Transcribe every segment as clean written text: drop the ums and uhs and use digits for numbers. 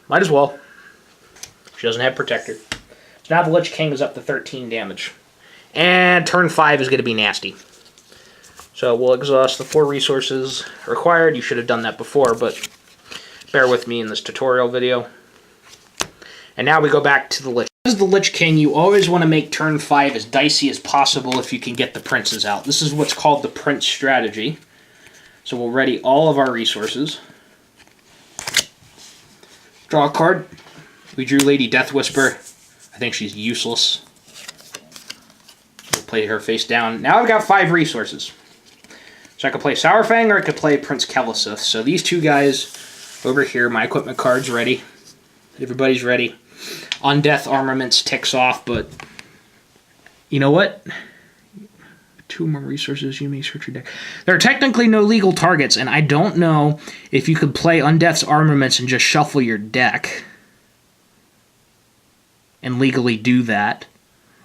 Might as well. She doesn't have Protector. So now the Lich King is up to 13 damage. And turn 5 is going to be nasty. So we'll exhaust the 4 resources required. You should have done that before, but bear with me in this tutorial video. And now we go back to the Lich. As the Lich King, you always want to make turn 5 as dicey as possible if you can get the princes out. This is what's called the Prince strategy. So we'll ready all of our resources. Draw a card. We drew Lady Death Whisper. I think she's useless. We'll play her face down. Now I've got 5 resources. So I could play Sourfang or I could play Prince Kelesith. So these two guys over here, my equipment card's ready. Everybody's ready. Undeath Armaments ticks off, but you know what? 2 more resources, you may search your deck. There are technically no legal targets, and I don't know if you could play Undeath's Armaments and just shuffle your deck and legally do that,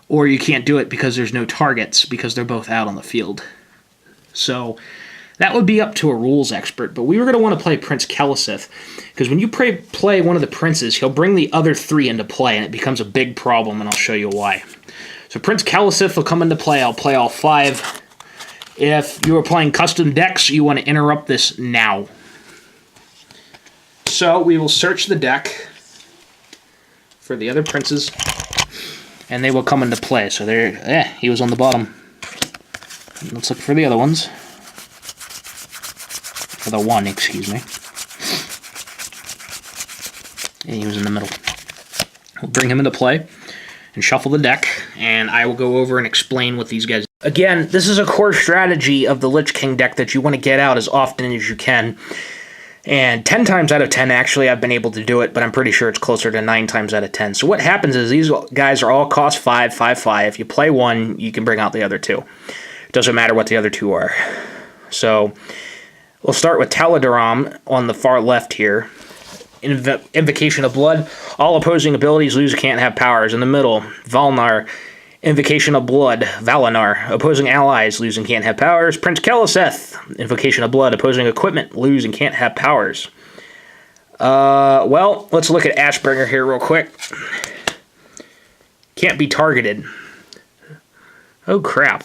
or you can't do it because there's no targets because they're both out on the field. So that would be up to a rules expert, but we were going to want to play Prince Kelesith, because when you play one of the princes, he'll bring the other 3 into play, and it becomes a big problem, and I'll show you why. So Prince Kelesith will come into play. I'll play all 5. If you are playing custom decks, you want to interrupt this now. So we will search the deck for the other princes, and they will come into play. So there, he was on the bottom. Let's look for the other ones. For the 1, excuse me. And he was in the middle. We'll bring him into play and shuffle the deck, and I will go over and explain what these guys do. Again, this is a core strategy of the Lich King deck that you want to get out as often as you can. And 10 times out of 10, actually, I've been able to do it, but I'm pretty sure it's closer to 9 times out of 10. So what happens is these guys are all cost 5, 5, 5. If you play 1, you can bring out the other 2. It doesn't matter what the other 2 are. So we'll start with Taladoram on the far left here. Invocation of Blood. All opposing abilities lose can't have powers. In the middle, Valnar. Invocation of Blood. Valinar. Opposing allies lose and can't have powers. Prince Kelesith. Invocation of Blood. Opposing equipment lose and can't have powers. Well, let's look at Ashbringer here real quick. Can't be targeted. Oh, crap.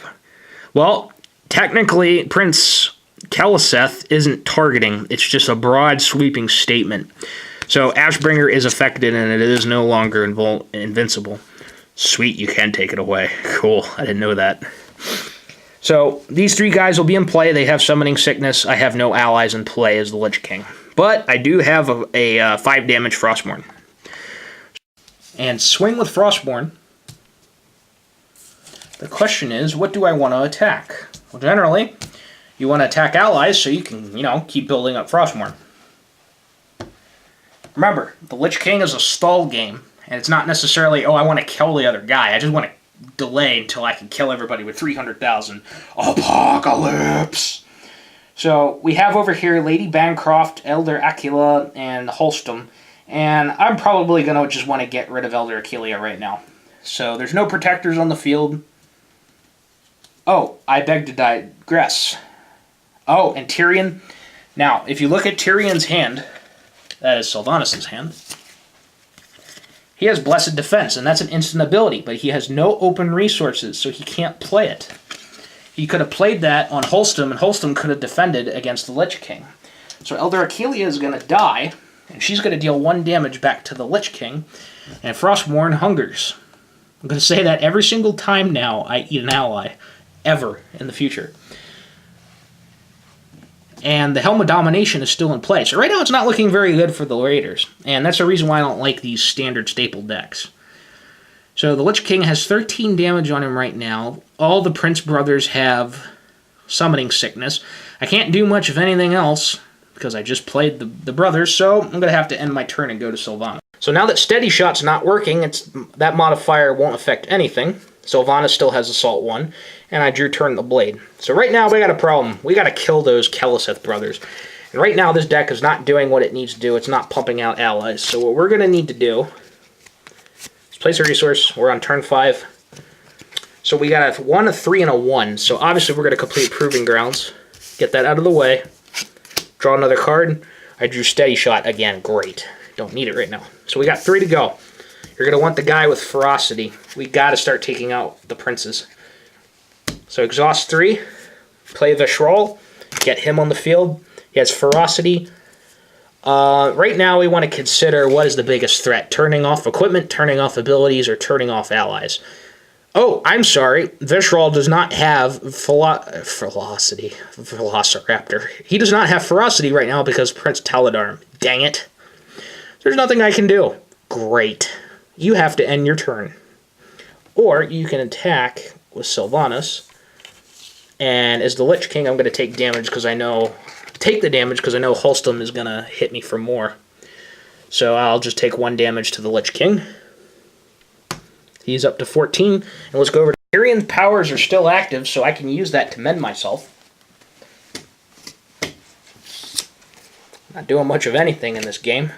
Well, technically, Prince Kelesith isn't targeting. It's just a broad, sweeping statement. So Ashbringer is affected, and it is no longer invincible. Sweet, you can take it away. Cool, I didn't know that. So these 3 guys will be in play. They have Summoning Sickness. I have no allies in play as the Lich King. But I do have a 5 damage Frostborn. And swing with Frostborn. The question is, what do I want to attack? Well, generally, you want to attack allies so you can, keep building up Frostborn. Remember, the Lich King is a stall game, and it's not necessarily, I want to kill the other guy. I just want to delay until I can kill everybody with 300,000. Apocalypse! So, we have over here Lady Bancroft, Elder Aquila, and Holstum, and I'm probably going to just want to get rid of Elder Aquila right now. So, there's no protectors on the field. Oh, I beg to digress. Oh, and Tyrion. Now, if you look at Tyrion's hand, that is Sylvanas' hand, he has Blessed Defense, and that's an instant ability, but he has no open resources, so he can't play it. He could have played that on Holstum, and Holstum could have defended against the Lich King. So Elder Aquila is going to die, and she's going to deal 1 damage back to the Lich King, and Frostborn hungers. I'm going to say that every single time now I eat an ally, ever in the future. And the Helm of Domination is still in place. So right now it's not looking very good for the Raiders. And that's the reason why I don't like these standard staple decks. So the Lich King has 13 damage on him right now. All the Prince Brothers have Summoning Sickness. I can't do much of anything else because I just played the brothers. So I'm going to have to end my turn and go to Sylvanas. So now that Steady Shot's not working, that modifier won't affect anything. Sylvanas still has Assault 1, and I drew Turn the Blade. So right now we got a problem. We got to kill those Kelesith brothers. And right now this deck is not doing what it needs to do. It's not pumping out allies. So what we're going to need to do is place a resource. We're on turn 5. So we got a 1, a 3, and a 1. So obviously we're going to complete Proving Grounds. Get that out of the way. Draw another card. I drew Steady Shot again. Great. Don't need it right now. So we got 3 to go. You're going to want the guy with ferocity. We got to start taking out the princes. So exhaust 3. Play Visceral. Get him on the field. He has ferocity. Right now we want to consider what is the biggest threat. Turning off equipment, turning off abilities, or turning off allies. Oh, I'm sorry. Visceral does not have Velociraptor. He does not have ferocity right now because Prince Taladarm. Dang it. There's nothing I can do. Great. You have to end your turn. Or you can attack with Sylvanas. And as the Lich King, I'm going to take damage because I know... Take the damage because I know Holston is going to hit me for more. So I'll just take 1 damage to the Lich King. He's up to 14. And let's go over to Tyrion's powers are still active, so I can use that to mend myself. Not doing much of anything in this game.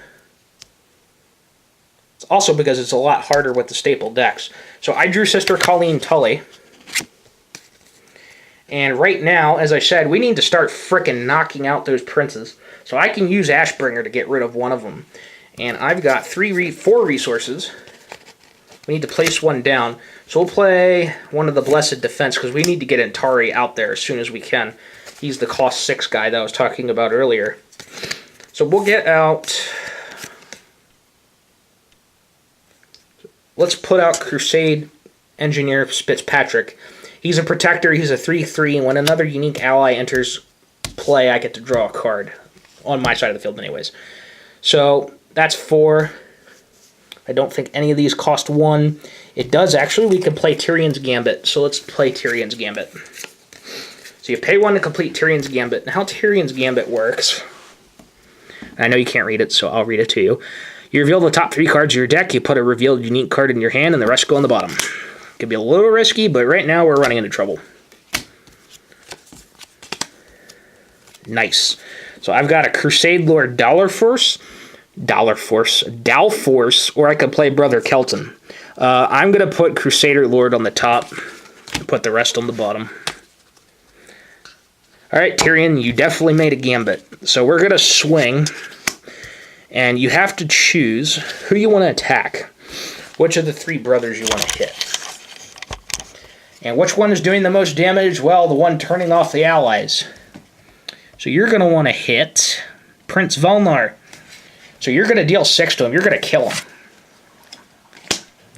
It's also because it's a lot harder with the staple decks. So I drew Sister Colleen Tully. And right now, as I said, we need to start frickin' knocking out those princes. So I can use Ashbringer to get rid of one of them. And I've got 4 resources. We need to place 1 down. So we'll play one of the Blessed Defense because we need to get Antari out there as soon as we can. He's the cost 6 guy that I was talking about earlier. So we'll get out... Let's put out Crusade Engineer Fitzpatrick. He's a protector, he's a 3/3, and when another unique ally enters play, I get to draw a card. On my side of the field anyways. So, that's 4. I don't think any of these cost 1. It does actually, we can play Tyrion's Gambit, so let's play Tyrion's Gambit. So you pay 1 to complete Tyrion's Gambit. And how Tyrion's Gambit works, I know you can't read it, so I'll read it to you. You reveal the top 3 cards of your deck, you put a revealed unique card in your hand, and the rest go on the bottom. Could be a little risky, but right now we're running into trouble. Nice. So I've got a Crusade Lord Dalforce, or I could play Brother Kelton. I'm going to put Crusader Lord on the top, and put the rest on the bottom. Alright, Tyrion, you definitely made a gambit. So we're going to swing, and you have to choose who you want to attack. Which of the 3 brothers you want to hit. And which one is doing the most damage? Well, the one turning off the allies. So you're going to want to hit Prince Velnar. So you're going to deal 6 to him. You're going to kill him.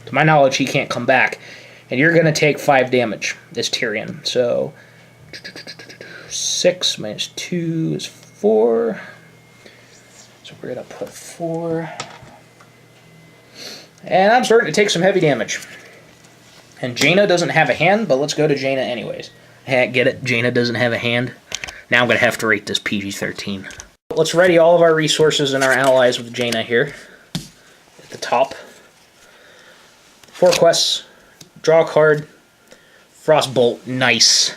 To my knowledge, he can't come back. And you're going to take 5 damage as Tyrion. So 6 minus 2 is 4. So we're going to put 4. And I'm starting to take some heavy damage. And Jaina doesn't have a hand, but let's go to Jaina anyways. Get it? Jaina doesn't have a hand. Now I'm going to have to rate this PG-13. Let's ready all of our resources and our allies with Jaina here. At the top. 4 quests. Draw a card. Frostbolt. Nice.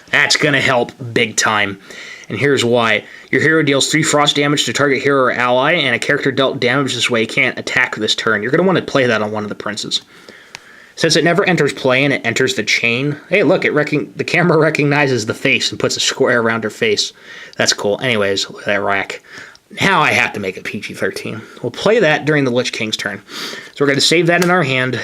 That's going to help big time. And here's why. Your hero deals 3 frost damage to target hero or ally, and a character dealt damage this way can't attack this turn. You're going to want to play that on one of the princes. Since it never enters play and it enters the chain, hey, look, the camera recognizes the face and puts a square around her face. That's cool. Anyways, look at that rack. Now I have to make it PG-13. We'll play that during the Lich King's turn. So we're going to save that in our hand,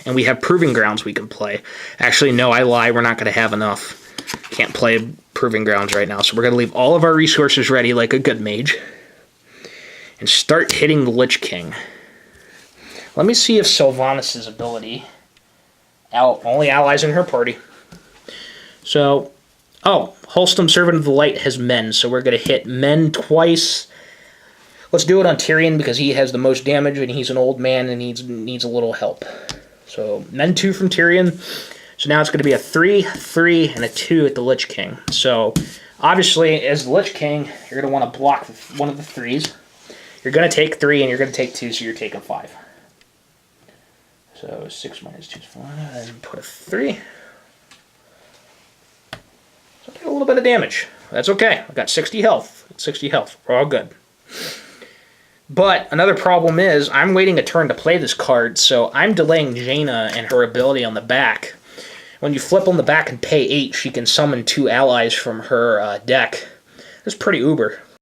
and we have Proving Grounds we can play. Actually, no, I lie. We're not going to have enough. Can't play Proving Grounds right now, so we're going to leave all of our resources ready like a good mage and start hitting the Lich King. Let me see if Sylvanas' ability... only allies in her party. So, Holston, Servant of the Light, has men, so we're going to hit men twice. Let's do it on Tyrion because he has the most damage and he's an old man and needs a little help. So, men 2 from Tyrion. So now it's going to be a 3, 3, and a 2 at the Lich King. So, obviously, as the Lich King, you're going to want to block one of the 3s. You're going to take 3 and you're going to take 2, so you're taking 5. So 6 minus 2 is 4, and put a 3. So I take a little bit of damage. That's okay. I got 60 health. 60 health. We're all good. But another problem is I'm waiting a turn to play this card, so I'm delaying Jaina and her ability on the back. When you flip on the back and pay 8, she can summon 2 allies from her deck. That's pretty uber.